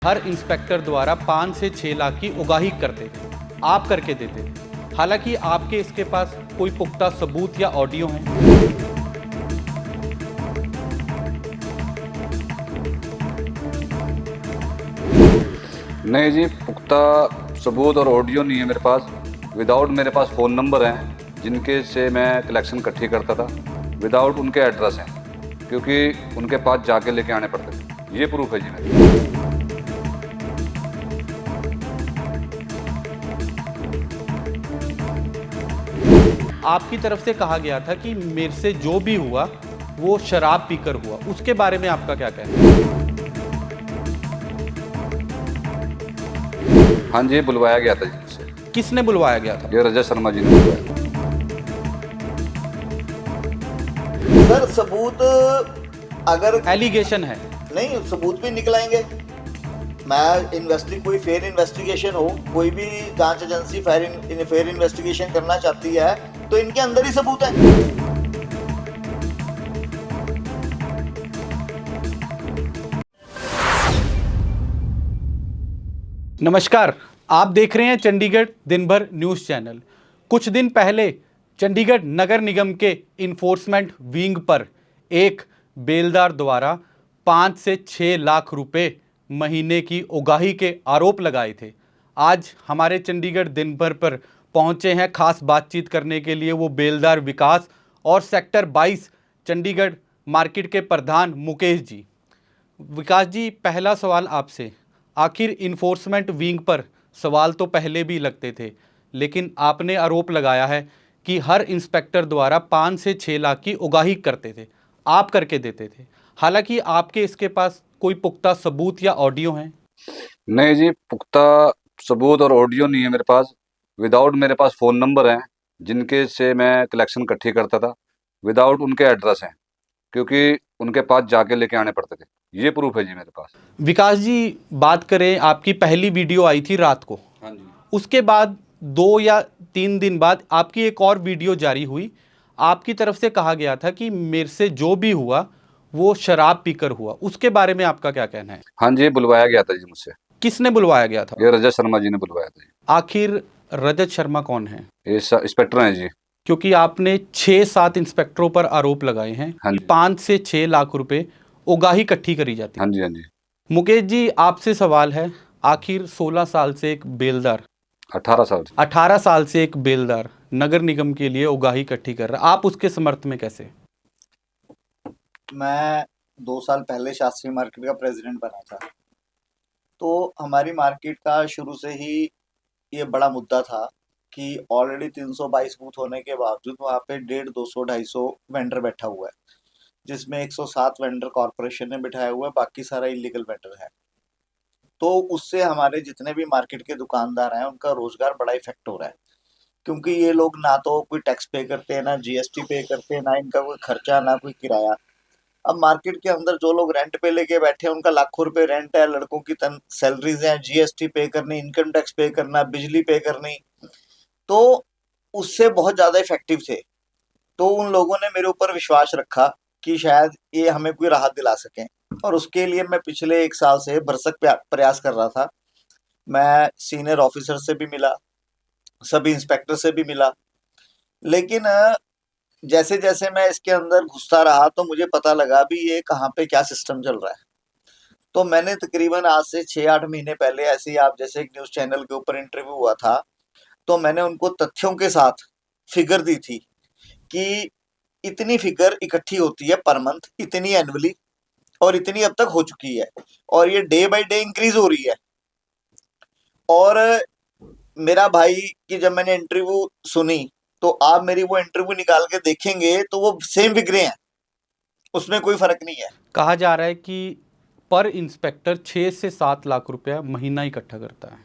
हर inspector द्वारा 5 से 6 लाख की उगाही करते थे, आप करके देते थे। हालांकि आपके इसके पास कोई पुख्ता सबूत या ऑडियो हैं? नहीं जी, पुख्ता सबूत और ऑडियो नहीं है मेरे पास। विदाउट मेरे पास फ़ोन नंबर हैं जिनके से मैं कलेक्शन इकट्ठी करता था, विदाउट उनके एड्रेस हैं, क्योंकि उनके पास जाके लेके आने पड़ते थे। ये प्रूफ है जी मेरे। आपकी तरफ से कहा गया था कि मेरे से जो भी हुआ वो शराब पीकर हुआ, उसके बारे में आपका क्या कहना है? हाँ जी, बुलवाया गया था जी मुझसे। किसने बुलवाया गया था? ये रजत शर्मा जी ने बुलवाया। सर सबूत अगर एलिगेशन है। नहीं, सबूत भी निकलाएंगे। मैं कोई फेयर इन्वेस्टिगेशन हो, कोई भी जांच एजेंसी फेयर इन्वेस्टिगेशन करना चाहती है तो इनके अंदर ही सबूत है। नमस्कार, आप देख रहे हैं चंडीगढ़ दिन भर न्यूज़ चैनल। कुछ दिन पहले चंडीगढ़ नगर निगम के इन्फोर्समेंट विंग पर एक बेलदार द्वारा 5 से 6 लाख रुपए महीने की उगाही के आरोप लगाए थे। आज हमारे चंडीगढ़ दिन भर पर पहुंचे हैं खास बातचीत करने के लिए वो बेलदार विकास और सेक्टर 22 चंडीगढ़ मार्केट के प्रधान मुकेश जी। विकास जी, पहला सवाल आपसे, आखिर इन्फोर्समेंट विंग पर सवाल तो पहले भी लगते थे, लेकिन आपने आरोप लगाया है कि हर इंस्पेक्टर द्वारा 5 से 6 लाख की उगाही करते थे, आप करके देते थे। हालांकि आपके इसके पास कोई पुख्ता सबूत या ऑडियो हैं? नहीं जी, पुख्ता सबूत और ऑडियो नहीं है मेरे पास। विदाउट मेरे पास फ़ोन नंबर हैं जिनके से मैं कलेक्शन इकट्ठी करता था, विदाउट उनके एड्रेस हैं, क्योंकि उनके पास जाके लेके आने पड़ते थे। ये प्रूफ है जी मेरे पास। विकास जी, बात करें, आपकी पहली वीडियो आई थी रात को। हाँ जी। उसके बाद 2 या 3 दिन बाद आपकी एक और वीडियो जारी हुई। आपकी तरफ से कहा गया था कि मेरे से जो भी हुआ वो शराब पीकर हुआ, उसके बारे में आपका क्या कहना है? हाँ जी, बुलवाया गया था जी मुझसे। किसने बुलवाया गया था? ये रजत शर्मा जी ने बुलवाया था जी। आखिर रजत शर्मा कौन है? ये इंस्पेक्टर हैं जी। क्योंकि आपने 6-7 इंस्पेक्टरों पर आरोप लगाए हैं हाँ कि जी। 5 से 6 लाख रुपए उगाही इकट्ठी करी जाती है। हाँ जी। हाँ जी। मुकेश जी, आपसे सवाल है, आखिर 16 साल से एक बेलदार, 18 साल से। 18 साल से एक बेलदार नगर निगम के लिए उगाही इकट्ठी कर रहा है, आप उसके समर्थन में कैसे? मैं 2 साल पहले शास्त्री मार्केट का प्रेसिडेंट बना था, तो हमारी मार्केट का शुरू से ही ये बड़ा मुद्दा था कि ऑलरेडी 322 बूथ होने के बावजूद वहाँ पे 150, 200, 250 वेंडर बैठा हुआ है, जिसमें 107 वेंडर कॉरपोरेशन ने बिठाया हुआ है, बाकी सारा इलीगल वेंडर है। तो उससे हमारे जितने भी मार्केट के दुकानदार हैं उनका रोजगार बड़ा इफेक्ट हो रहा है, क्योंकि ये लोग ना तो कोई टैक्स पे करते हैं, ना जीएसटी पे करते हैं, ना इनका कोई खर्चा, ना कोई किराया। अब मार्केट के अंदर जो लोग रेंट पे लेके बैठे हैं उनका लाखों रुपए रेंट है, लड़कों की तन सैलरीज हैं, जीएसटी पे करनी, इनकम टैक्स पे करना, बिजली पे करनी, तो उससे बहुत ज्यादा इफेक्टिव थे। तो उन लोगों ने मेरे ऊपर विश्वास रखा कि शायद ये हमें कोई राहत दिला सकें, और उसके लिए मैं पिछले 1 साल से भरसक प्रयास कर रहा था। मैं सीनियर ऑफिसर से भी मिला, सभी इंस्पेक्टर से भी मिला, लेकिन जैसे जैसे मैं इसके अंदर घुसता रहा तो मुझे पता लगा भी ये कहाँ पे क्या सिस्टम चल रहा है। तो मैंने तकरीबन आज से 6-8 महीने पहले ऐसे ही आप जैसे एक न्यूज चैनल के ऊपर इंटरव्यू हुआ था, तो मैंने उनको तथ्यों के साथ फिगर दी थी कि इतनी फिगर इकट्ठी होती है पर मंथ, इतनी एनुअली, और इतनी अब तक हो चुकी है, और ये डे बाय डे इंक्रीज हो रही है। और मेरा भाई की जब मैंने इंटरव्यू सुनी, तो आप मेरी वो इंटरव्यू निकाल के देखेंगे तो वो सेम फिगरें हैं, उसमें कोई फर्क नहीं है। कहा जा रहा है कि पर इंस्पेक्टर 6 से 7 लाख रुपया महीना इकट्ठा करता है।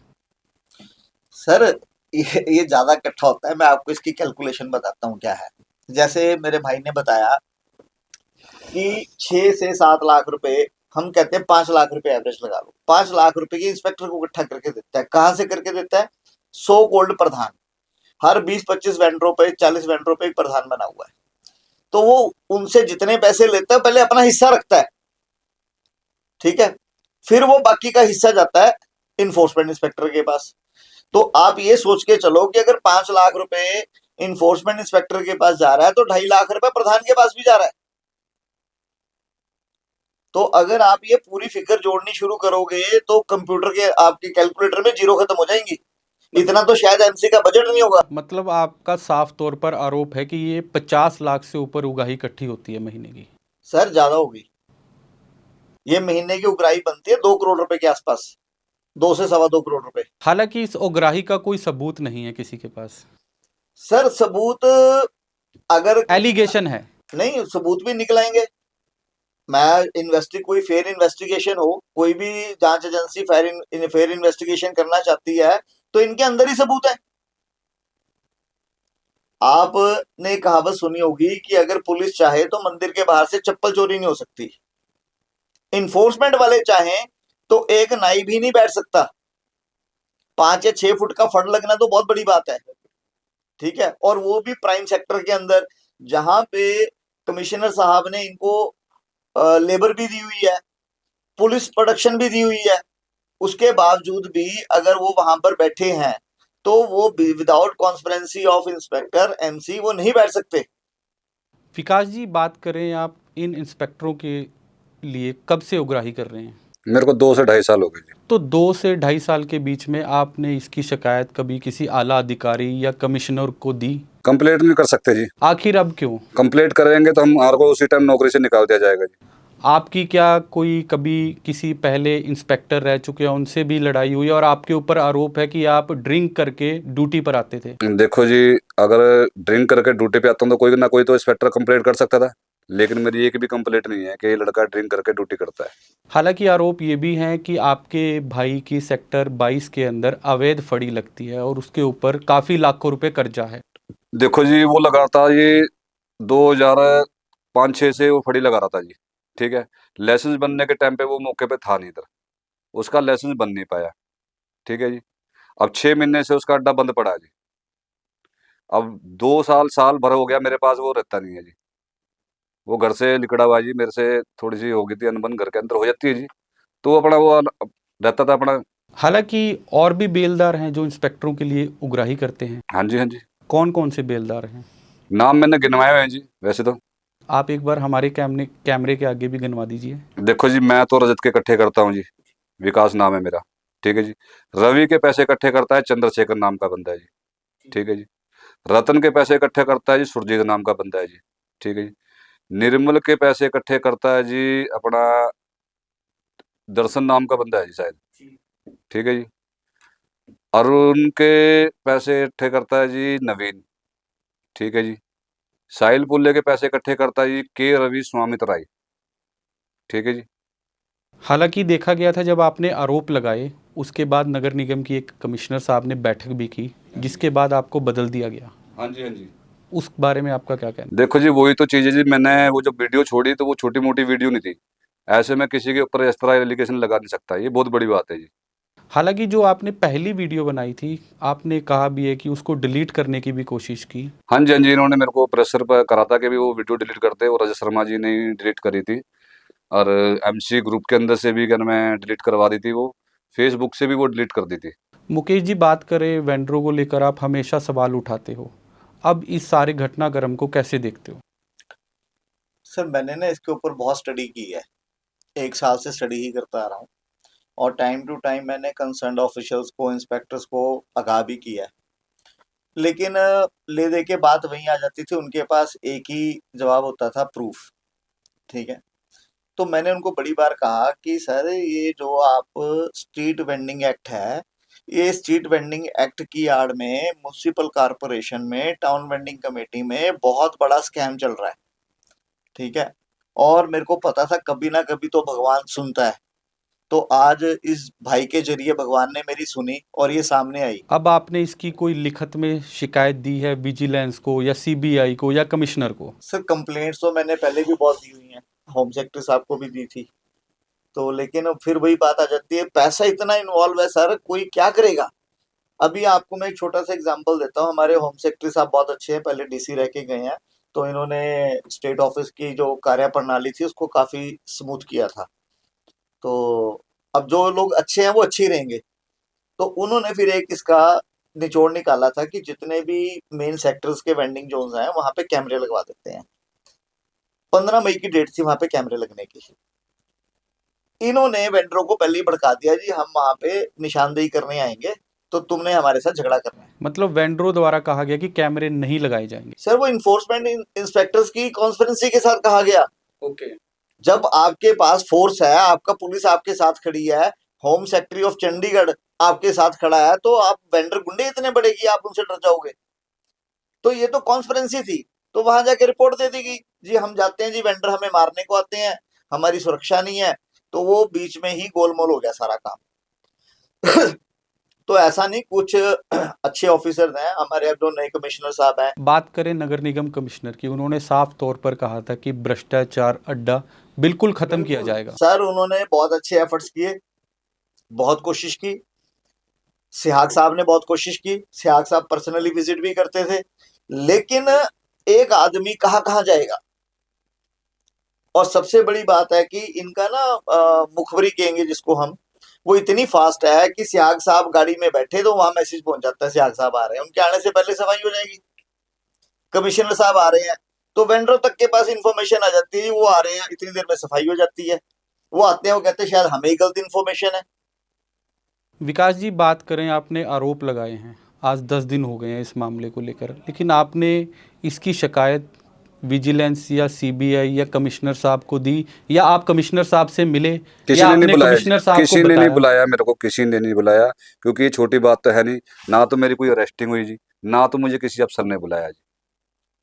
सर ये ज्यादा इकट्ठा होता है, मैं आपको इसकी कैलकुलेशन बताता हूँ क्या है। जैसे मेरे भाई ने बताया कि 6 से 7 लाख रुपए, हम कहते हैं 5 लाख रुपए एवरेज लगा लो, 5 लाख रुपए की इंस्पेक्टर को इकट्ठा करके देता है। कहाँ से करके देता है? सो कॉल्ड प्रधान, हर 20-25 वेंडरों पे, 40 वेंडरों पे एक प्रधान बना हुआ है, तो वो उनसे जितने पैसे लेता है पहले अपना हिस्सा रखता है, ठीक है, फिर वो बाकी का हिस्सा जाता है इन्फोर्समेंट इंस्पेक्टर के पास। तो आप ये सोच के चलो कि अगर 5 लाख रुपए इन्फोर्समेंट इंस्पेक्टर के पास जा रहा है तो 2.5 लाख रुपए प्रधान के पास भी जा रहा है। तो अगर आप ये पूरी फिगर जोड़नी शुरू करोगे तो कंप्यूटर के आपके कैलकुलेटर में जीरो खत्म हो जाएंगी। इतना तो शायद एमसी का बजट नहीं होगा। मतलब आपका साफ तौर पर आरोप है कि ये 50 लाख से ऊपर उगाही इकट्ठी होती है महीने की। सर ज्यादा होगी, ये महीने की उगराही बनती है 2 करोड़ रुपए के आसपास, 2 से 2.25 करोड़ रुपए। हालांकि इस उग्राही का कोई सबूत नहीं है किसी के पास, सर सबूत अगर एलिगेशन है। नहीं, सबूत भी निकलाएंगे। मैं कोई फेयर इन्वेस्टिगेशन हो, कोई भी जांच एजेंसी फेयर इन्वेस्टिगेशन करना चाहती है तो इनके अंदर ही सबूत है। आपने कहावत सुनी होगी कि अगर पुलिस चाहे तो मंदिर के बाहर से चप्पल चोरी नहीं हो सकती। इन्फोर्समेंट वाले चाहें तो एक नाई भी नहीं बैठ सकता। 5 या 6 फुट का फंड लगना तो बहुत बड़ी बात है, ठीक है, और वो भी प्राइम सेक्टर के अंदर, जहां पे कमिश्नर साहब ने इनको लेबर भी दी हुई है, पुलिस प्रोडक्शन भी दी हुई है, उसके बावजूद भी अगर वो वहां पर बैठे हैं तो वो without conspiracy of inspector MC वो नहीं बैठ सकते। विकास जी, बात करें आप इन इंस्पेक्टरों के लिए कब से उग्राही कर रहे हैं? मेरे को 2 से 2.5 साल हो गए जी। तो 2 से 2.5 साल के बीच में आपने इसकी शिकायत कभी किसी आला अधिकारी या कमिश्नर को दी? कंप्लेंट नहीं कर सकते जी। आखिर अब क्यों? कंप्लेंट करेंगे तो हमारे को उसी टाइम नौकरी से निकाल दिया जाएगा जी। आपकी क्या कोई कभी किसी पहले इंस्पेक्टर रह चुके हैं उनसे भी लड़ाई हुई और आपके ऊपर आरोप है कि आप ड्रिंक करके ड्यूटी पर आते थे? देखो जी, अगर ड्रिंक करके ड्यूटी पे आता हूँ तो कोई ना कोई तो इंस्पेक्टर कंप्लेंट कर सकता था, लेकिन मेरी एक भी कंप्लेंट नहीं है कि ये लड़का ड्रिंक करके ड्यूटी करता है। हालांकि आरोप ये भी हैं कि आपके भाई की सेक्टर 22 के अंदर अवैध फड़ी लगती है और उसके ऊपर काफ़ी लाखों रुपए कर्जा है। देखो जी, वो लगातार ये 2005-6 से वो फड़ी लगा रहा था जी, ठीक है। लाइसेंस बनने के टाइम पे वो मौके पे था नहीं इधर, उसका लाइसेंस बन नहीं पाया, ठीक है जी। अब 6 महीने से उसका अड्डा बंद पड़ा है जी। अब 2 साल भर हो गया मेरे पास वो रहता नहीं है जी। वो घर से लिकड़ा हुआ है जी, मेरे से थोड़ी सी हो गई थी अनबन, घर के अंदर हो जाती है जी। तो वो अपना रहता था अपना। हालांकि और भी बेलदार हैं जो इंस्पेक्टरों के लिए उगराही करते हैं। हाँ जी, हाँ जी। कौन कौन से बेलदार हैं? नाम मैंने गिनवाए हुए हैं जी वैसे तो। आप एक बार हमारे कैमरे के आगे भी गिनवा दीजिए। देखो जी, मैं तो रजत के इकट्ठे करता हूँ जी, विकास नाम है मेरा, ठीक है जी। रवि के पैसे इकट्ठे करता है चंद्रशेखर नाम का बंदा है जी, ठीक है जी। रतन के पैसे इकट्ठे करता है जी सुरजीत नाम का बंदा है जी, ठीक है जी। निर्मल के पैसे इकट्ठे करता है जी अपना दर्शन नाम का बंदा है जी शायद, ठीक है जी। अरुण के पैसे इकट्ठे करता है जी नवीन, ठीक है जी। साहिल पुल्ले के पैसे इकट्ठे करता है जी के रवि स्वामित राय, ठीक है जी। हालांकि देखा गया था जब आपने आरोप लगाए उसके बाद नगर निगम की एक कमिश्नर साहब ने बैठक भी की जिसके बाद आपको बदल दिया गया। हाँ जी, हाँ जी। उस बारे में आपका क्या कहना? देखो जी, वही तो चीज़ है जी, मैंने वो जो वीडियो छोड़ी तो वो छोटी मोटी वीडियो नहीं थी। ऐसे में किसी के ऊपर इस तरह एलिगेशन लगा नहीं सकता, ये बहुत बड़ी बात है जी। हालांकि जो आपने पहली वीडियो बनाई थी आपने कहा भी है कि उसको डिलीट करने की भी कोशिश की। हाँ जी, हाँ जी, इन्होंने मेरे को प्रेशर पर करा था कि भी वो वीडियो डिलीट करते, और अजय शर्मा जी ने ही डिलीट करी थी, और एमसी ग्रुप के अंदर से भी क्या मैं डिलीट करवा दी थी, वो फेसबुक से भी वो डिलीट कर दी थी। मुकेश जी, बात करें वेंडरों को लेकर आप हमेशा सवाल उठाते हो, अब इस सारे घटनाक्रम को कैसे देखते हो? सर मैंने ना इसके ऊपर बहुत स्टडी की है, 1 साल से स्टडी ही करता आ रहा हूँ, और टाइम टू टाइम मैंने कंसर्न ऑफिशियल्स को, इंस्पेक्टर्स को आगाह भी किया है। लेकिन ले दे के बात वहीं आ जाती थी, उनके पास एक ही जवाब होता था, प्रूफ, ठीक है। तो मैंने उनको बड़ी बार कहा कि सर ये जो आप स्ट्रीट वेंडिंग एक्ट है, ये स्ट्रीट वेंडिंग एक्ट की आड़ में म्युनिसिपल कॉरपोरेशन में, टाउन वेंडिंग कमेटी में बहुत बड़ा स्कैम चल रहा है, ठीक है। और मेरे को पता था कभी ना कभी तो भगवान सुनता है, तो आज इस भाई के जरिए भगवान ने मेरी सुनी और ये सामने आई। अब आपने इसकी कोई लिखत में शिकायत दी है विजिलेंस को या सीबीआई को या कमिश्नर को? सर कंप्लेंट्स तो मैंने पहले भी बहुत दी हुई हैं, होम सेक्रेटरी साहब को भी दी थी, तो लेकिन फिर वही बात आ जाती है, पैसा इतना इन्वॉल्व है सर, कोई क्या करेगा। अभी आपको मैं एक छोटा सा एग्जांपल देता हूँ, हमारे होम सेक्रेटरी साहब बहुत अच्छे हैं, पहले डीसी रह के गए हैं, तो इन्होंने स्टेट ऑफिस की जो कार्य प्रणाली थी उसको काफी स्मूथ किया था। तो अब जो लोग अच्छे हैं वो अच्छे ही रहेंगे। तो उन्होंने फिर एक इसका निचोड़ निकाला था कि जितने भी मेन सेक्टर्स के वेंडिंग जोन्स हैं वहां पे कैमरे लगवा देते हैं। 15 मई की डेट थी वहां पे कैमरे लगने की। इन्होंने वेंडरों को पहले ही भड़का दिया जी हम वहां पे निशानदेही करने आएंगे, तो तुमने हमारे साथ झगड़ा करना है। मतलब वेंडरों द्वारा कहा गया कि कैमरे नहीं लगाए जाएंगे। सर वो इन्फोर्समेंट इंस्पेक्टर्स की कॉन्स्पिरेंसी के साथ कहा गया। ओके। जब आपके पास फोर्स है, आपका पुलिस आपके साथ खड़ी है, होम सेक्रेटरी ऑफ चंडीगढ़ आपके साथ खड़ा है, तो आप वेंडर गुंडे इतने बड़े कि आप उनसे डर जाओगे? तो ये तो कॉन्स्पिरेंसी थी। तो वहां जाके रिपोर्ट दे दी गई जी हम जाते हैं जी, वेंडर हमें मारने को आते हैं, हमारी सुरक्षा नहीं है। तो वो बीच में ही गोलमोल हो गया सारा काम। तो ऐसा नहीं, कुछ अच्छे ऑफिसर्स हैं हमारे, अब जो नए कमिश्नर साहब हैं। बात करें नगर निगम कमिश्नर की, उन्होंने साफ तौर पर कहा था कि भ्रष्टाचार अड्डा बिल्कुल खत्म किया जाएगा। सर उन्होंने बहुत अच्छे एफर्ट्स किए, बहुत कोशिश की। सिहाग साहब ने बहुत कोशिश की, सिहाग साहब पर्सनली विजिट भी करते थे, लेकिन एक आदमी कहाँ कहाँ जाएगा। और सबसे बड़ी बात है कि इनका ना मुखबरी कहेंगे जिसको हम, वो इतनी फास्ट है कि सिहाग साहब गाड़ी में बैठे तो वहां मैसेज पहुंच जाता है सिहाग साहब आ रहे हैं, उनके आने से पहले सफाई हो जाएगी। कमिश्नर साहब आ रहे हैं तो वेंडर तक के पास इंफॉर्मेशन आ जाती है, वो आ रहे हैं इतनी देर में सफाई हो जाती है। वो आते हैं, वो कहते हैं शायद हमें ही गलत इंफॉर्मेशन है। विकास जी, बात करें, आपने आरोप लगाए हैं, आज 10 दिन हो गए हैं इस मामले को लेकर, लेकिन आपने इसकी शिकायत विजिलेंस या सीबीआई या कमिश्नर साहब को दी, या आप कमिश्नर साहब से मिले, किसी या ने नहीं आपने बुलाया जी, कमिश्नर साहब को किसी ने नहीं बताया? बुलाया मेरे को, किसी ने नहीं बुलाया, क्योंकि ये छोटी बात तो है नहीं। ना तो मेरी कोई अरेस्टिंग हुई जी, ना तो मुझे किसी अफसर ने बुलाया जी।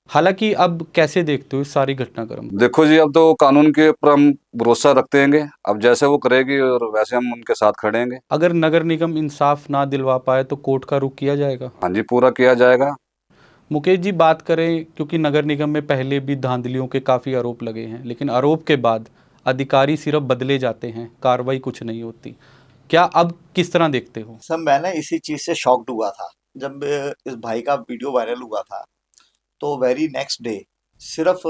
हालांकि अब कैसे देखते हो इस सारी घटनाक्रम को? देखो जी, अब तो कानून के ऊपर हम भरोसा रखते हैंगे, अब जैसे वो करेगी और वैसे हम उनके साथ खड़े हैंगे। अगर नगर निगम इंसाफ ना दिलवा पाए तो कोर्ट का रुख किया जाएगा? हाँ जी, पूरा किया जाएगा। मुकेश जी, बात करें, क्योंकि नगर निगम में पहले भी धांधलियों के काफ़ी आरोप लगे हैं, लेकिन आरोप के बाद अधिकारी सिर्फ बदले जाते हैं, कार्रवाई कुछ नहीं होती, क्या अब किस तरह देखते हो? सब मैं ना इसी चीज से शॉक्ड हुआ था जब इस भाई का वीडियो वायरल हुआ था। तो वेरी नेक्स्ट डे सिर्फ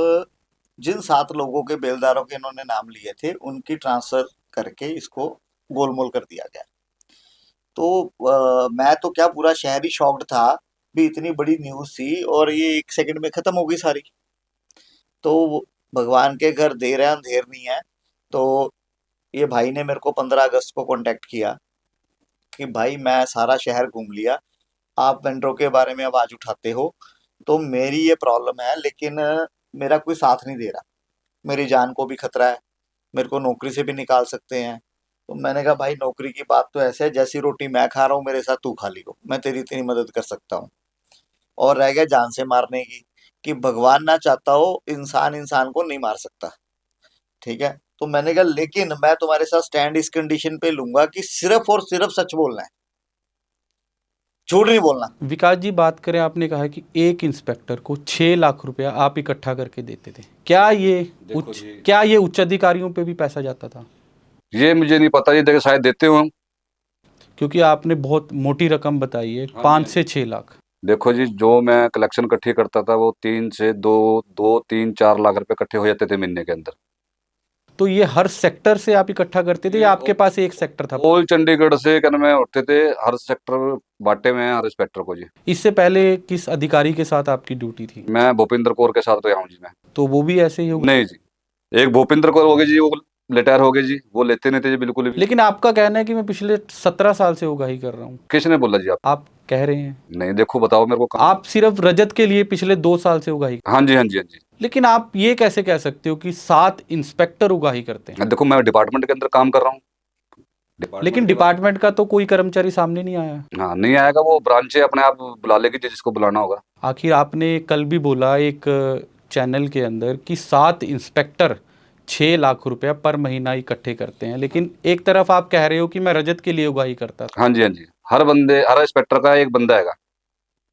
जिन 7 लोगों के बेलदारों के इन्होंने नाम लिए थे उनकी ट्रांसफर करके इसको गोलमोल कर दिया गया। तो मैं तो क्या, पूरा शहर ही शॉक्ड था भी, इतनी बड़ी न्यूज थी और ये 1 सेकंड में खत्म हो गई सारी। तो भगवान के घर देर है अंधेर नहीं है। तो ये भाई ने मेरे को 15 अगस्त को कांटेक्ट किया कि भाई मैं सारा शहर घूम लिया, आप वेंडरों के बारे में आवाज उठाते हो, तो मेरी ये प्रॉब्लम है, लेकिन मेरा कोई साथ नहीं दे रहा, मेरी जान को भी खतरा है, मेरे को नौकरी से भी निकाल सकते हैं। तो मैंने कहा भाई नौकरी की बात तो ऐसे है, जैसी रोटी मैं खा रहा हूँ मेरे साथ तू खा लियो, मैं तेरी इतनी मदद कर सकता हूँ। और रह गया जान से मारने की, कि भगवान ना चाहता हो इंसान इंसान को नहीं मार सकता, ठीक है। तो मैंने कहा लेकिन मैं तुम्हारे साथ स्टैंड इस कंडीशन पे लूंगा कि सिर्फ और सिर्फ सच बोलना है, झूठ नहीं बोलना। विकास जी, बात करें, आपने कहा कि एक इंस्पेक्टर को 6 लाख रुपया आप इकट्ठा करके देते थे, क्या ये उच्च अधिकारियों पे भी पैसा जाता था? ये मुझे नहीं पता, ये देखो शायद देते हो हम। क्योंकि आपने बहुत मोटी रकम बताई है, 5 से 6 लाख। देखो जी, जो मैं कलेक्शन इकट्ठी करता था वो 3 से 2, 2, 3, 4 लाख रुपए इकट्ठे हो जाते थे महीने के अंदर। तो ये हर सेक्टर से आप इकट्ठा करते थे या आपके पास एक सेक्टर था? ऑल चंडीगढ़ से कहने में उठते थे, हर सेक्टर बांटे में हर इंस्पेक्टर को जी। इससे पहले किस अधिकारी के साथ आपकी ड्यूटी थी? मैं भूपिंदर कौर के साथ रहा हूँ जी। मैं तो वो भी ऐसे ही होगा? नहीं जी, एक भूपिंदर कौर हो गए जी, वो रिटायर हो गए जी, वो लेते नहीं थे जी बिल्कुल भी। लेकिन आपका कहना है कि मैं पिछले 17 साल से उगाही कर रहा हूँ। किसने बोला जी? आप कह रहे हैं। नहीं, देखो बताओ मेरे को कहाँ। आप सिर्फ रजत के लिए पिछले 2 साल से उगाही। हाँ जी, हाँ जी, हाँ जी। लेकिन आप ये कैसे कह सकते हो कि 7 इंस्पेक्टर उगाही करते हैं? देखो मैं डिपार्टमेंट के अंदर काम कर रहा हूँ। लेकिन डिपार्टमेंट का तो कोई कर्मचारी सामने नहीं आया। हाँ, नहीं आएगा, वो ब्रांचें अपने आप बुला लेगी जिसको बुलाना होगा। आखिर आपने कल भी बोला एक चैनल के अंदर कि 7 इंस्पेक्टर 6 लाख रुपया पर महीना इकट्ठे करते हैं, लेकिन एक तरफ आप कह रहे हो कि मैं रजत के लिए उगाही करता था। हाँ जी, हाँ जी, हर इंस्पेक्टर का एक बंदा हैगा,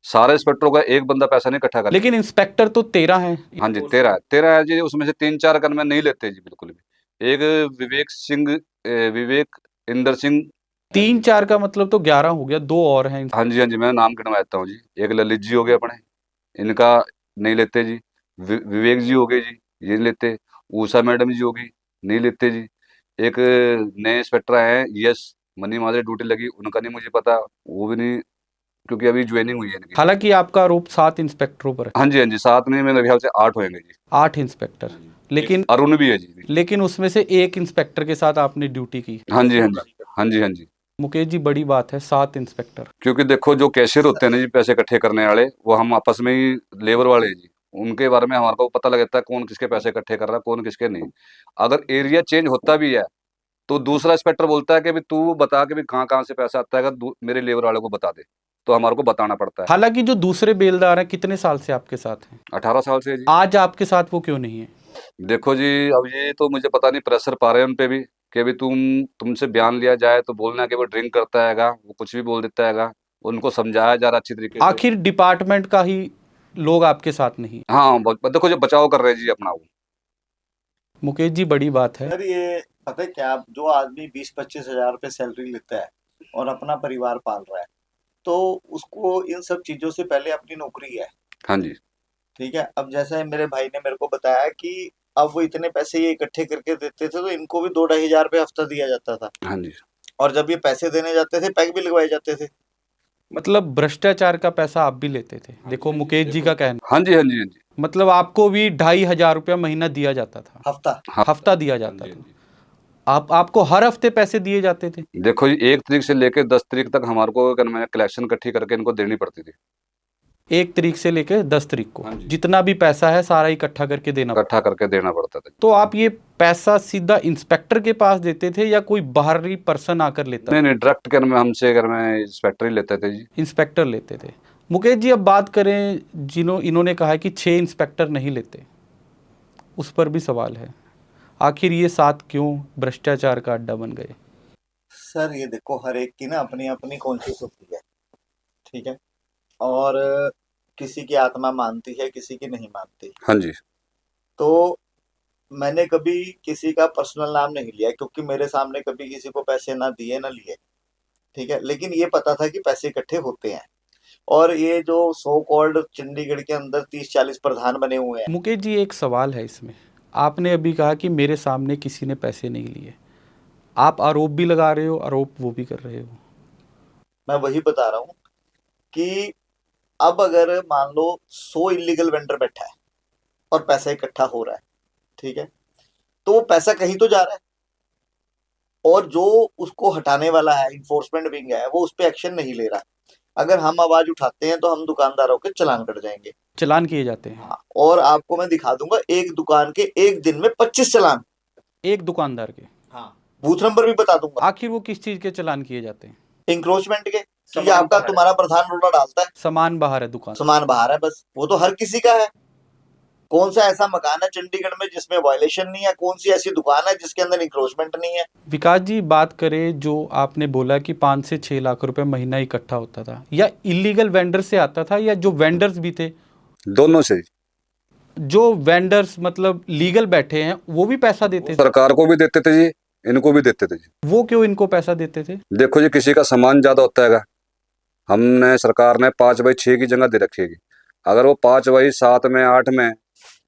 सारे इंस्पेक्टरों का एक बंदा पैसा नहीं इकट्ठा कर। लेकिन इंस्पेक्टर तो 13 हैं। हाँ जी, 13 है जी, उसमें से 3-4 कर में नहीं लेते जी बिल्कुल भी। एक विवेक इंदर सिंह। 3-4 का मतलब तो 11 हो गया, 2 और हैं। हाँ जी, हाँ जी, मैं नाम गिनवा देता हूँ जी। एक ललित जी हो गए अपने, इनका नहीं लेते जी। विवेक जी हो गए जी, ये नहीं लेते। उषा मैडम जी होगी, नहीं लेते जी। एक नए इंस्पेक्टर आए हैं, यस मनी माजरे ड्यूटी लगी, उनका नहीं मुझे पता, वो भी नहीं, क्योंकि अभी ज्वाइनिंग हुई है इनकी। हालांकि आपका आरोप 7 इंस्पेक्टरों पर है। हाँ जी, हाँ जी, साथ में मेरे ख्याल से 8 होंगे जी। 8 इंस्पेक्टर, लेकिन अरुण भी है जी। लेकिन उसमें से एक इंस्पेक्टर के साथ आपने ड्यूटी की। हाँ जी, हाँ जी, हाँ जी, हाँ जी। मुकेश जी, बड़ी बात है, 7 इंस्पेक्टर। क्योंकि देखो जो कैशियर होते हैं ना जी, पैसे इकट्ठे करने वाले, वो हम आपस में ही लेबर वाले हैं जी, उनके बारे में हमारे को पता लग जाता है कौन किसके पैसे इकट्ठे कर रहा है, कौन किसके नहीं। अगर एरिया चेंज होता भी है तो दूसरा इंस्पेक्टर बोलता है कि भी तू बता के भी कहाँ कहाँ से पैसा आता है, अगर मेरे लेबर वाले को बता दे, तो हमारे को बताना पड़ता है। हालांकि जो दूसरे बेलदार हैं कितने साल से आपके साथ हैं? 18 साल से है जी। आज आपके साथ वो क्यों नहीं है? देखो जी, अब ये तो मुझे पता नहीं, प्रेशर पा रहे हैं उन पे भी कि भी तुमसे बयान लिया जाए तो बोलना कि वो ड्रिंक करता हैगा, वो कुछ भी बोल देता हैगा, उनको समझाया जा रहा अच्छी तरीके से। आखिर डिपार्टमेंट का ही लोग आपके साथ नहीं। हाँ, देखो जो बचाव कर रहे हैं जी अपना वो। मुकेश जी, बड़ी बात है। सर ये पता है क्या, जो आदमी 20-25 हजार रुपये सैलरी लेता है और अपना परिवार पाल रहा है, तो उसको इन सब चीजों से पहले अपनी नौकरी है। हाँ जी, ठीक है, अब जैसा मेरे भाई ने मेरे को बताया कि अब वो इतने पैसे ये इकट्ठे करके देते थे, तो इनको भी 2-2.5 हजार रुपये हफ्ता दिया जाता था, हाँ जी, और जब ये पैसे देने जाते थे पैक भी लगवाए जाते थे। मतलब भ्रष्टाचार का पैसा आप भी लेते थे, देखो मुकेश जी का कहना। हाँ जी, हाँ जी, हाँ जी, मतलब आपको भी 2,500 रुपया महीना दिया जाता था, हफ्ता। हाँ। हफ्ता दिया जाता था। आपको हर हफ्ते पैसे दिए जाते थे? देखो जी, 1 तारीख से लेकर 10 तारीख तक हमारे को कलेक्शन इकट्ठी करके इनको देनी पड़ती थी। 1 तारीख से लेकर 10 तारीख को हाँ जी। जितना भी पैसा है सारा इकट्ठा करके देना पड़ता। इकट्ठा करके देना पड़ता था। तो आप ये पैसा सीधा इंस्पेक्टर के पास देते थे या कोई बाहरी पर्सन आकर लेता? नहीं नहीं, डायरेक्ट कर में हमसे कर में इंस्पेक्टर ही लेते थे जी। इंस्पेक्टर लेते थे। मुकेश जी, अब बात करें इन्होंने कहा है कि 6 इंस्पेक्टर नहीं लेते, उस पर भी सवाल है। आखिर ये 7 क्यों भ्रष्टाचार का अड्डा बन गए? सर ये देखो, हर एक की ना अपनी अपनी कॉन्शियस होती है। ठीक है, और किसी की आत्मा मानती है, किसी की नहीं मानती। हाँ जी, तो मैंने कभी किसी का पर्सनल नाम नहीं लिया, क्योंकि मेरे सामने कभी किसी को पैसे ना दिए ना लिए। ठीक है, लेकिन ये पता था कि पैसे इकट्ठे होते हैं, और ये जो सो कॉल्ड चंडीगढ़ के अंदर 30-40 प्रधान बने हुए हैं। मुकेश जी, एक सवाल है इसमें। आपने अभी कहा कि मेरे सामने किसी ने पैसे नहीं लिए, आप आरोप भी लगा रहे हो, आरोप वो भी कर रहे हो। मैं वही बता रहा हूँ कि अब अगर मान लो 100 इलीगल वेंडर बैठा है और पैसा इकट्ठा हो रहा है, ठीक है, तो वो पैसा कहीं तो जा रहा है, और जो उसको हटाने वाला है, इन्फोर्समेंट विंग है, वो उस पर एक्शन नहीं ले रहा। अगर हम आवाज उठाते हैं तो हम दुकानदारों के चालान कट जाएंगे। चालान किए जाते हैं? हाँ, और आपको मैं दिखा दूंगा, एक दुकान के एक दिन में 25 चालान। एक दुकानदार के? हाँ, बूथ नंबर भी बता दूंगा। आखिर वो किस चीज के चालान किए जाते हैं? इंक्रोचमेंट के, कि आपका तुम्हारा प्रधान रोड़ा डालता है, सामान बाहर है दुकान। सामान बाहर है, बस। वो तो हर किसी का है। कौन सा ऐसा मकान है चंडीगढ़ में जिसमें वायलेशन नहीं है? कौन सी ऐसी दुकान है जिसके अंदर इंक्रोचमेंट नहीं है? विकास जी, बात करें जो आपने बोला कि 5 से 6 लाख रुपए महीना इकट्ठा होता था, या इलीगल वेंडर से आता था, या जो वेंडर्स भी थे? दोनों से। जो वेंडर्स मतलब लीगल बैठे हैं वो भी पैसा देते थे? सरकार को भी देते थे जी, इनको भी देते थे जी। वो क्यों इनको पैसा देते थे? देखो जी, किसी का सामान ज्यादा होता हैगा, हमने सरकार ने 5/6 की जगह दे रखी है। अगर वो 5/7 में 8 में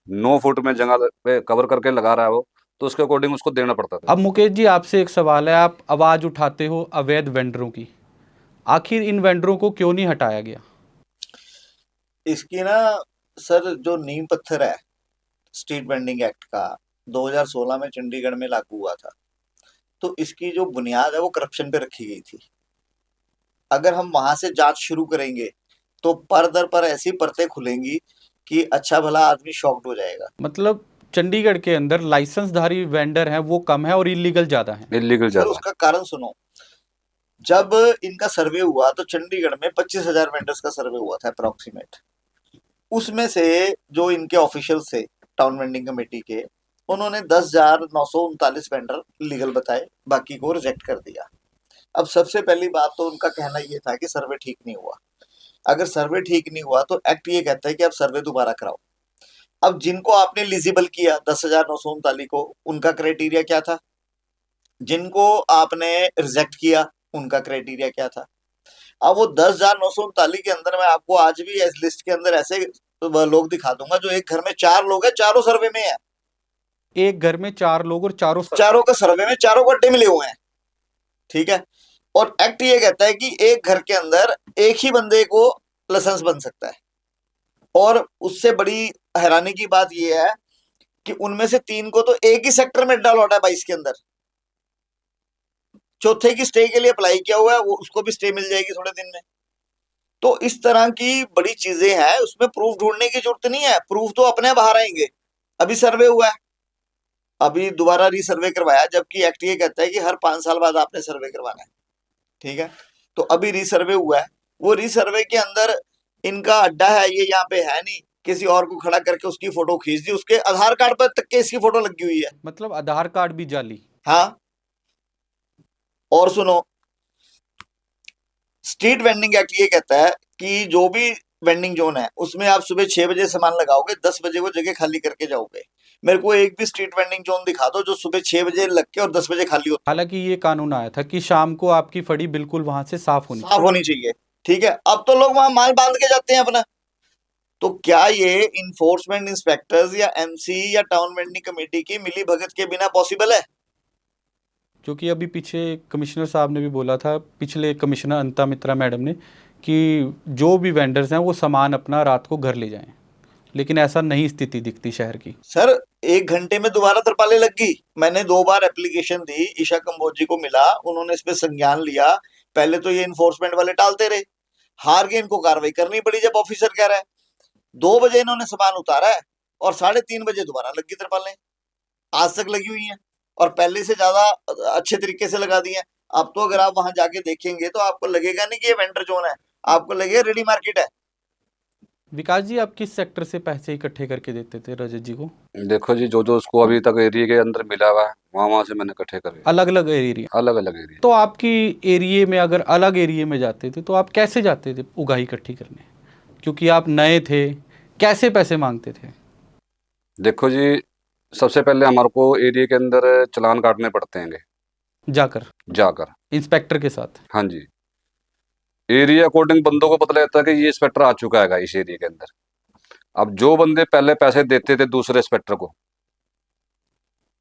9 फुट में जगह पे कवर करके लगा रहा है वो, तो उसके अकॉर्डिंग उसको देना पड़ता था। अब मुकेश जी, आपसे एक सवाल है, आप आवाज उठाते हो अवैध वेंडरों की, आखिर इन वेंडरों को क्यों नहीं हटाया गया? इसकी ना सर, जो नींव पत्थर है स्ट्रीट वेंडिंग एक्ट का, 2016 में चंडीगढ़ में लागू हुआ था, तो इसकी जो बुनियाद है वो करप्शन पे रखी गई थी। अगर हम वहां से जांच शुरू करेंगे तो पर दर पर ऐसी परतें खुलेंगी कि अच्छा भला आदमी शॉक्ड हो जाएगा। मतलब चंडीगढ़ के अंदर लाइसेंसधारी वेंडर हैं वो कम है और इलीगल ज्यादा है? इलीगल सर ज्यादा है। उसका कारण सुनो। जब इनका सर्वे हुआ तो चंडीगढ़ में 25,000 वेंडर्स का सर्वे हुआ था अप्रोक्सीमेट। उसमें से जो इनके ऑफिशियल्स थे टाउन वेंडिंग कमेटी के, उन्होंने 10,939 वेंडर लीगल बताए, बाकी को रिजेक्ट कर दिया। अब सबसे पहली बात तो उनका कहना ये था कि सर्वे ठीक नहीं हुआ। अगर सर्वे ठीक नहीं हुआ तो एक्ट ये कहता है कि आप सर्वे दोबारा कराओ। अब जिनको आपने एलिजिबल किया 10,939 को, उनका क्राइटेरिया क्या था? जिनको आपने रिजेक्ट किया, उनका क्राइटेरिया क्या था? अब वो 10,939 के अंदर मैं आपको आज भी इस लिस्ट के अंदर ऐसे लोग दिखा दूंगा जो एक घर में 4 लोग हैं, चारों सर्वे में है। एक घर में 4 लोग और चारों का सर्वे में चारों को अड्डे मिले हुए हैं, ठीक है। और एक्ट ये कहता है कि एक घर के अंदर एक ही बंदे को लाइसेंस बन सकता है। और उससे बड़ी हैरानी की बात यह है कि उनमें से 3 को तो एक ही सेक्टर में अड्डा लौटा है 22 के अंदर। चौथे की स्टे के लिए अप्लाई किया हुआ है, वो उसको भी स्टे मिल जाएगी थोड़े दिन में। तो इस तरह की बड़ी चीजें हैं, उसमें प्रूफ ढूंढने की जरूरत नहीं है, प्रूफ तो अपने बाहर आएंगे। अभी सर्वे हुआ है, अभी दोबारा रीसर्वे करवाया, जबकि एक्ट ये कहता है कि हर 5 साल बाद आपने सर्वे करवाना है, ठीक है। तो अभी रीसर्वे हुआ है, वो रीसर्वे के अंदर इनका अड्डा है, ये यहाँ पे है नहीं, किसी और को खड़ा करके उसकी फोटो खींच दी, उसके आधार कार्ड पर तक के इसकी फोटो लगी हुई है। मतलब आधार कार्ड भी जाली। हाँ, और सुनो, स्ट्रीट वेंडिंग एक्ट ये कहता है कि जो भी वेंडिंग जोन है उसमें आप सुबह 6 बजे सामान लगाओगे, 10 बजे वो जगह खाली करके जाओगे। मेरे को एक भी स्ट्रीट वेंडिंग जोन दिखा दो जो सुबह 6 बजे लग के और 10 बजे खाली होता हालांकि ये कानून आया था कि शाम को आपकी फड़ी बिल्कुल वहां से साफ होनी साफ होनी चाहिए, ठीक है। अब तो लोग वहां माल बांध के जाते हैं अपना। तो क्या ये इन्फोर्समेंट इंस्पेक्टर्स या एमसी या टाउन वेंडिंग कमेटी की मिली भगत के बिना पॉसिबल है? क्योंकि अभी पीछे कमिश्नर साहब ने भी बोला था, पिछले कमिश्नर अनिता मित्रा मैडम ने, कि जो भी वेंडर्स हैं वो सामान अपना रात को घर ले जाएं, लेकिन ऐसा नहीं स्थिति दिखती शहर की। सर 1 घंटे में दोबारा तरपाले लग गई। मैंने 2 बार एप्लीकेशन दी, ईशा कंबोज जी को मिला, उन्होंने इस पे संज्ञान लिया। पहले तो ये इन्फोर्समेंट वाले टालते रहे, हार के इनको कार्रवाई करनी पड़ी जब ऑफिसर कह रहा है। 2 बजे इन्होंने सामान उतारा है और 3:30 बजे दोबारा लगी तरपालें, आज तक लगी हुई हैं और पहले से ज्यादा अच्छे तरीके से लगा दी हैं। अब तो अगर आप वहां जाके देखेंगे तो आपको लगेगा नहीं कि ये वेंडर जोन है, आपको लगेगा रेडी मार्केट है। विकास जी, आप किस सेक्टर से पैसे इकट्ठे करके देते थे रजत जी को? देखो जी, जो जो उसको अभी तक एरिया के अंदर मिला हुआ है वहाँ वहाँ से मैंने इकट्ठे करे, अलग अलग एरिया? अलग अलग एरिया। तो आपकी एरिया में अगर अलग एरिया में जाते थे तो आप कैसे जाते थे उगाही इकट्ठी करने? क्योंकि आप नए थे, कैसे पैसे मांगते थे? देखो जी, सबसे पहले हमारे को एरिया के अंदर चालान काटने पड़ते हैं जाकर जाकर। इंस्पेक्टर के साथ? हाँ जी, एरिया अकॉर्डिंग बंदों को पता लगता है कि ये इंस्पेक्टर आ चुका है इस एरिया के अंदर। अब जो बंदे पहले पैसे देते थे दूसरे इंस्पेक्टर को,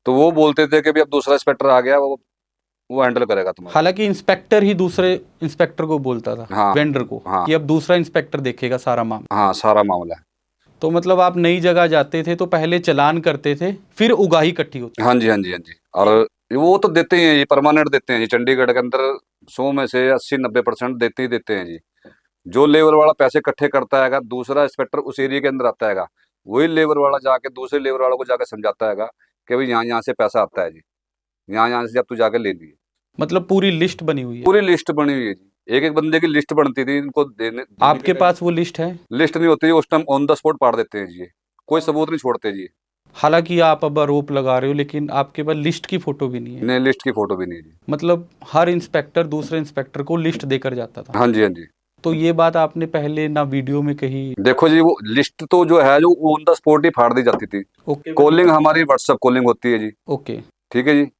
तो वो बोलते थे कि भी अब दूसरा इंस्पेक्टर आ गया, वो हैंडल करेगा तुम्हारा। हालांकि इंस्पेक्टर ही दूसरे इंस्पेक्टर को बोलता था, हाँ वेंडर को, हाँ कि अब दूसरा इंस्पेक्टर देखेगा सारा मामला। हाँ, सारा मामला है। तो मतलब आप नई जगह जाते थे तो पहले चालान करते थे, फिर उगाही इकट्ठी होती? हाँ जी हाँ जी हाँ जी। और वो तो देते ही हैं, ये परमानेंट देते हैं जी। चंडीगढ़ के अंदर 100 में से 80-90% देते ही देते हैं जी। जो लेबर वाला पैसे इकट्ठे करता है, दूसरा इंस्पेक्टर उस एरिया के अंदर आता है, वही लेबर वाला जाके दूसरे लेबर वालों को जाकर समझाता है कि भाई यहाँ यहाँ से पैसा आता है जी, यहाँ यहाँ से अब तू जाके ले लिए। मतलब पूरी लिस्ट बनी हुई है? पूरी लिस्ट बनी हुई है जी, एक एक बंदे की लिस्ट बनती थी इनको देने आपके पास वो लिस्ट है? लिस्ट नहीं होती, उस टाइम ऑन द स्पॉट पाड़ देते हैं जी, कोई सबूत नहीं छोड़ते जी। हालांकि आप अब आरोप लगा रहे हो, लेकिन आपके पास लिस्ट की फोटो भी नहीं है? नहीं, लिस्ट की फोटो भी नहीं है जी। मतलब हर इंस्पेक्टर दूसरे इंस्पेक्टर को लिस्ट देकर जाता था? हाँ जी हाँ जी। तो ये बात आपने पहले ना वीडियो में कही? देखो जी, वो लिस्ट तो जो है जो ऑन द स्पॉट ही फाड़ दी जाती थी। ओके। कॉलिंग हमारी व्हाट्सएप कॉलिंग होती है जी। ओके। ठीक है जी,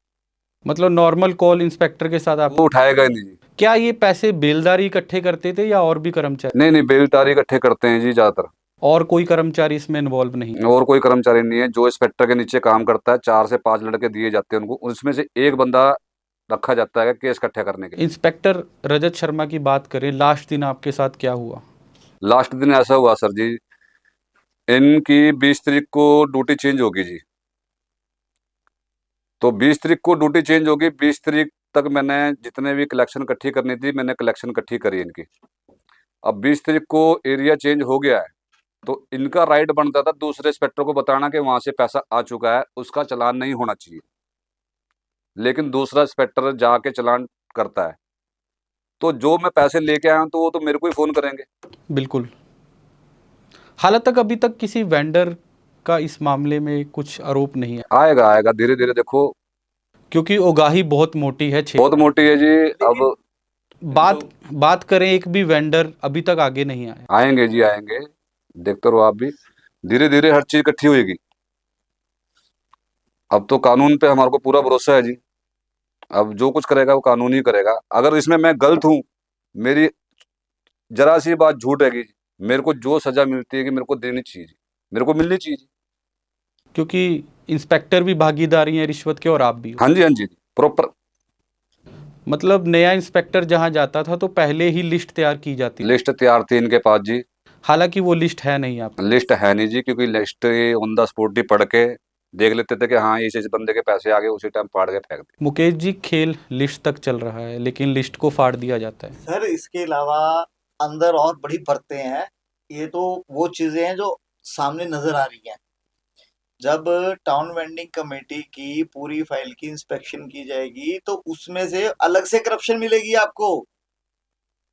मतलब नॉर्मल कॉल इंस्पेक्टर के साथ आप? वो उठाएगा ही नहीं जी। क्या ये पैसे बेलदारी इकट्ठे करते थे या और भी कर्मचारी? नहीं नहीं, बेलदारी इकट्ठे करते हैं जी ज्यादातर, और कोई कर्मचारी इसमें इन्वॉल्व नहीं? और कोई कर्मचारी नहीं है। जो इंस्पेक्टर के नीचे काम करता है, 4 से 5 लड़के दिए जाते हैं उनको, उसमें से एक बंदा रखा जाता है केस इकट्ठा करने के लिए। इंस्पेक्टर रजत शर्मा की बात करें, लास्ट दिन आपके साथ क्या हुआ? लास्ट दिन ऐसा हुआ सर जी, इनकी 20 तारीख को ड्यूटी चेंज होगी जी। तो 20 तारीख को ड्यूटी चेंज होगी, 20 तारीख तक मैंने जितने भी कलेक्शन इकट्ठी करनी थी मैंने कलेक्शन इकट्ठी करी इनकी। अब 20 तारीख को एरिया चेंज हो गया है, तो इनका राइट बनता था दूसरे इंस्पेक्टर को बताना कि वहां से पैसा आ चुका है, उसका चालान नहीं होना चाहिए। लेकिन दूसरा इंस्पेक्टर जाके चालान करता है, तो जो मैं पैसे लेके आया हूं तो वो तो मेरे को ही फोन करेंगे। बिल्कुल। हालांकि तक अभी तक किसी वेंडर का इस मामले में कुछ आरोप नहीं है? आएगा आएगा, धीरे धीरे देखो। क्योंकि उगाही बहुत मोटी है, बहुत मोटी है जी। अब बात करें, एक भी वेंडर अभी तक आगे नहीं आया? आएंगे जी आएंगे, देखते रहो आप भी, धीरे धीरे हर चीज इकट्ठी होगी। अब तो कानून पे हमारे को पूरा भरोसा है जी। अब जो कुछ करेगा वो कानून ही करेगा। अगर इसमें मैं गलत हूँ, मेरी जरा सी बात झूठ रहेगी, मेरे को जो सजा मिलती है कि मेरे को देनी चाहिए, मेरे को मिलनी चाहिए। क्योंकि इंस्पेक्टर भी भागीदारी हैं रिश्वत के और आप भी हो। हाँ जी, हाँ जी, प्रॉपर मतलब नया इंस्पेक्टर जहां जाता था तो पहले ही लिस्ट तैयार की जाती थी, लिस्ट तैयार थी इनके पास जी। हालांकि वो लिस्ट है नहीं आप। लिस्ट है नहीं जी, क्योंकि लिस्ट ऑन द स्पॉट ही पढ़ के देख लेते थे कि हाँ इस बंदे के पैसे आ गए, उसी टाइम फाड़ के फेंक दिए। मुकेश जी, खेल लिस्ट तक चल रहा है लेकिन लिस्ट को फाड़ दिया जाता है। सर इसके अलावा अंदर और बड़ी परतें हैं। ये तो वो चीजें हैं जो सामने नजर आ रही हैं। जब टाउन वेंडिंग कमेटी की पूरी फाइल की इंस्पेक्शन की जाएगी तो उसमें से अलग से करप्शन मिलेगी आपको।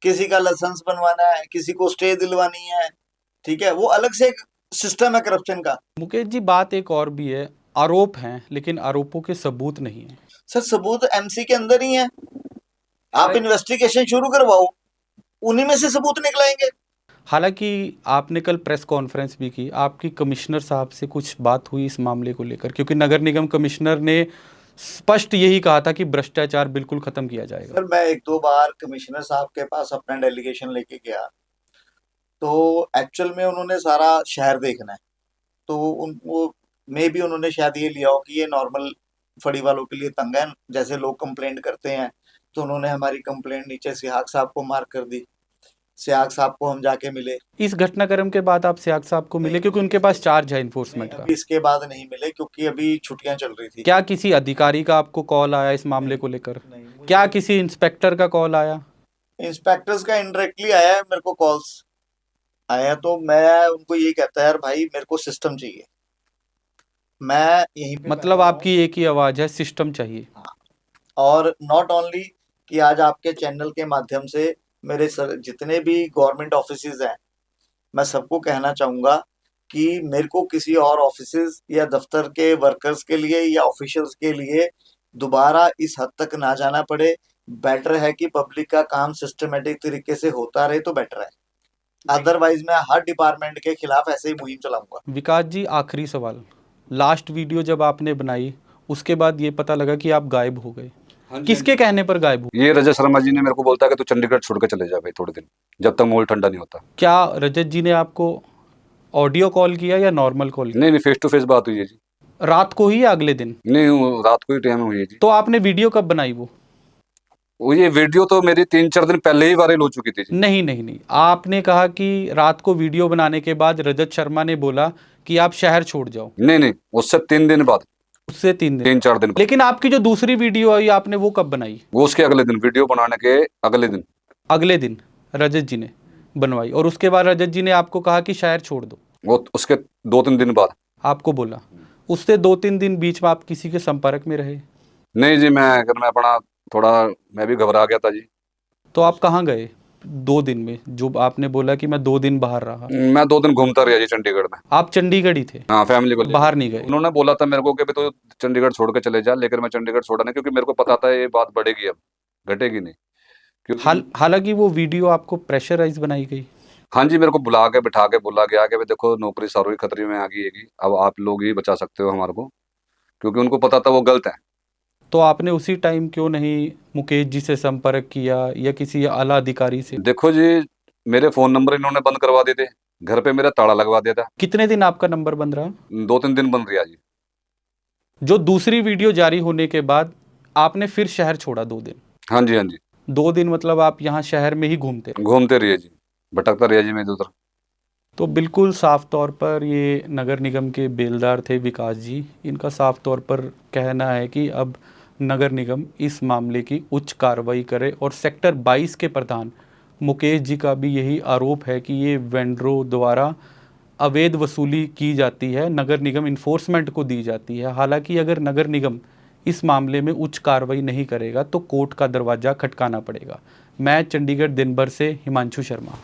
किसी का लाइसेंस बनवाना है, किसी को स्टे दिलवानी है, ठीक है, वो अलग से एक सिस्टम है करप्शन का। मुकेश जी, बात एक और भी है, आरोप हैं लेकिन आरोपों के सबूत नहीं है। सर सबूत एमसी के अंदर ही है। आप इन्वेस्टिगेशन शुरू करवाओ, उन्हीं में से सबूत निकलाएंगे। हालांकि आपने कल प्रेस कॉन्फ्रेंस भी की, आपकी कमिश्नर साहब से कुछ बात हुई इस मामले को लेकर? क्योंकि नगर निगम कमिश्नर ने स्पष्ट यही कहा था कि भ्रष्टाचार बिल्कुल खत्म किया जाएगा। सर मैं एक दो बार कमिश्नर साहब के पास अपना डेलीगेशन लेके गया, तो एक्चुअल में उन्होंने सारा शहर देखना है। तो वो मे भी उन्होंने शायद ये लिया हो कि ये नॉर्मल फड़ी वालों के लिए तंग है, जैसे लोग कंप्लेंट करते हैं। तो उन्होंने हमारी कंप्लेंट नीचे सिहाग साहब को मार्क कर दी। सिहाग साहब को हम जाके मिले। इस घटनाक्रम के बाद आप सियाग साहब को मिले, क्योंकि उनके पास चार्ज है इन्फोर्समेंट का? अभी इसके बाद नहीं मिले क्योंकि अभी छुट्टियां चल रही थी। क्या किसी अधिकारी का आपको कॉल आया इस मामले को लेकर? नहीं, मुझे क्या किसी इंस्पेक्टर का कॉल आया? इंस्पेक्टर्स का इनडायरेक्टली आया है, मेरे को कॉल्स आया, तो मैं उनको ये कहता है यार भाई मेरे को सिस्टम चाहिए। मैं यहीं पे मतलब बैठा आपकी एक ही आवाज है, सिस्टम चाहिए। हूं। और नॉट ओनली कि आज आपके चैनल के माध्यम से मेरे सर जितने भी गवर्नमेंट ऑफिसेज हैं, मैं सबको कहना चाहूंगा कि मेरे को किसी और ऑफिसेज या दफ्तर के वर्कर्स के लिए या ऑफिशियल्स के लिए दोबारा इस हद तक ना जाना पड़े। बेटर है कि पब्लिक का काम सिस्टमेटिक तरीके से होता रहे तो बेटर है। अदरवाइज मैं हर डिपार्टमेंट के खिलाफ ऐसे ही मुहिम चलाऊंगा। विकास जी, आखिरी सवाल, लास्ट वीडियो जब आपने बनाई उसके बाद ये पता लगा कि आप गायब हो गए, किसके कहने पर गायब हुए? ये रजत शर्मा जी ने मेरे को बोलता है कि तू चंडीगढ़ छोड़ के चले जा भाई थोड़े दिन, जब तक माहौल ठंडा नहीं होता। क्या रजत जी ने आपको ऑडियो कॉल किया या नॉर्मल कॉल किया? नहीं नहीं, फेस टू फेस बात हुई है जी। रात को ही या अगले दिन? नहीं, वो रात को ही टाइम हुई है जी। तो आपने वीडियो कब बनाई वो? ये वीडियो तो मेरी 3-4 दिन पहले ही वायरल हो चुकी थी जी। नहीं नहीं नहीं, आपने कहा कि रात को वीडियो बनाने के बाद रजत शर्मा ने बोला कि आप शहर छोड़ जाओ। नहीं नहीं, उससे 3 दिन बाद, उससे 3 दिन? 3-4 दिन बाद। लेकिन आपकी जो दूसरी वीडियो आई आपने वो कब बनाई? वो उसके अगले दिन, वीडियो बनाने के अगले दिन। अगले दिन रजत जी ने बनवाई और उसके बाद रजत जी ने आपको कहा कि शहर छोड़ दो? वो उसके 2-3 दिन बाद आपको बोला। उससे 2-3 दिन बीच में आप किसी के संपर्क में रहे? नहीं जी, मैं अपना थोड़ा मैं भी घबरा गया था जी। तो आप कहाँ गए 2 दिन में? जो आपने बोला कि मैं 2 दिन बाहर रहा, मैं 2 दिन घूमता रहा जी चंडीगढ़ में। आप चंडीगढ़ ही थे? हाँ, फैमिली को लेकर। बाहर नहीं गए? उन्होंने बोला था मेरे को कि तो चंडीगढ़ छोड़ के चले जा, लेकिन मैं चंडीगढ़ छोड़ा नहीं, क्योंकि मेरे को पता था ये बात बढ़ेगी, अब घटेगी नहीं, क्योंकि हालांकि वो वीडियो आपको प्रेशराइज बनाई गई। हाँ जी, मेरे को बुला के बिठा के बोला गया कि भाई देखो नौकरी सारों ही खतरे में आ गई है, अब आप लोग ही बचा सकते हो हमारे को, क्योंकि उनको पता था वो गलत है। तो आपने उसी टाइम क्यों नहीं मुकेश जी से संपर्क किया या किसी आला अधिकारी से? देखो जी, मेरे फोन नंबर इन्होंने बंद करवा दिए थे, घर पे मेरा ताला लगवा दिया था। कितने दिन आपका नंबर बंद रहा? 2-3 दिन बंद रहा जी। जो दूसरी वीडियो जारी होने के बाद आपने फिर शहर छोड़ा 2 दिन? हाँ जी, हाँ जी। 2 दिन मतलब आप यहाँ शहर में ही घूमते रहे? घूमते रहिए जी, भटकता रहिए जी मैं इधर उधर। तो बिल्कुल साफ तौर पर ये नगर निगम के बेलदार थे विकास जी। इनका साफ तौर पर कहना है कि अब नगर निगम इस मामले की उच्च कार्रवाई करे और सेक्टर 22 के प्रधान मुकेश जी का भी यही आरोप है कि ये वेंडरों द्वारा अवैध वसूली की जाती है, नगर निगम इन्फोर्समेंट को दी जाती है। हालांकि अगर नगर निगम इस मामले में उच्च कार्रवाई नहीं करेगा तो कोर्ट का दरवाज़ा खटकाना पड़ेगा। मैं चंडीगढ़ दिन भर से हिमांशु शर्मा।